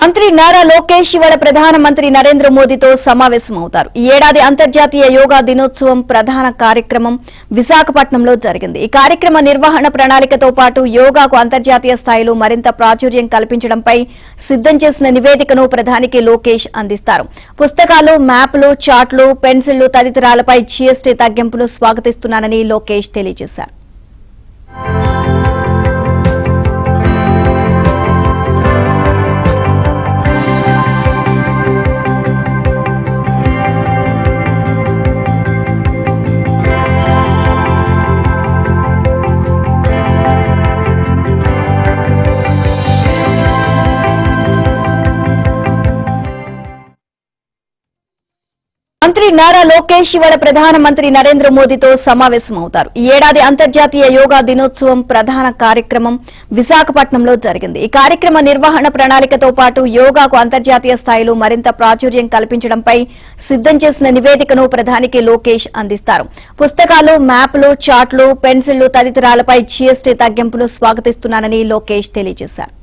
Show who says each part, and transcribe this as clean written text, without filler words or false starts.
Speaker 1: మంత్రి నారా లోకేష్ ఇవాళ ప్రధానమంత్రి నరేంద్ర మోదీతో సమావేశమవుతారు. ఈ ఏడాది అంతర్జాతీయ యోగా దినోత్సవం ప్రధాన కార్యక్రమం విశాఖపట్నంలో జరిగింది. ఈ కార్యక్రమ నిర్వహణ ప్రణాళికతో పాటు యోగాకు అంతర్జాతీయ స్థాయిలో మరింత ప్రాచుర్యం కల్పించడంపై సిద్ధం చేసిన నివేదికను ప్రధానికి లోకేష్ అందిస్తారు. పుస్తకాలు, మ్యాప్లు, చార్టులు, పెన్సిళ్లు తదితరాలపై జీఎస్టీ తగ్గింపును స్వాగతిస్తున్నానని లోకేష్ తెలియజేశారు. మంత్రి నారా లోకేష్ ఇవాళ ప్రధానమంత్రి నరేంద్ర మోదీతో సమావేశమవుతారు. ఈ ఏడాది అంతర్జాతీయ యోగా దినోత్సవం ప్రధాన కార్యక్రమం విశాఖపట్నంలో జరిగింది. ఈ కార్యక్రమ నిర్వహణ ప్రణాళికతో పాటు యోగాకు అంతర్జాతీయ స్థాయిలో మరింత ప్రాచుర్యం కల్పించడంపై సిద్ధం చేసిన నివేదికను ప్రధానికి లోకేష్ అందిస్తారు. పుస్తకాలు, మ్యాప్లు, చార్టులు, పెన్సిళ్లు తదితరాలపై జీఎస్టీ తగ్గింపును స్వాగతిస్తున్నానని లోకేష్ తెలియజేశారు.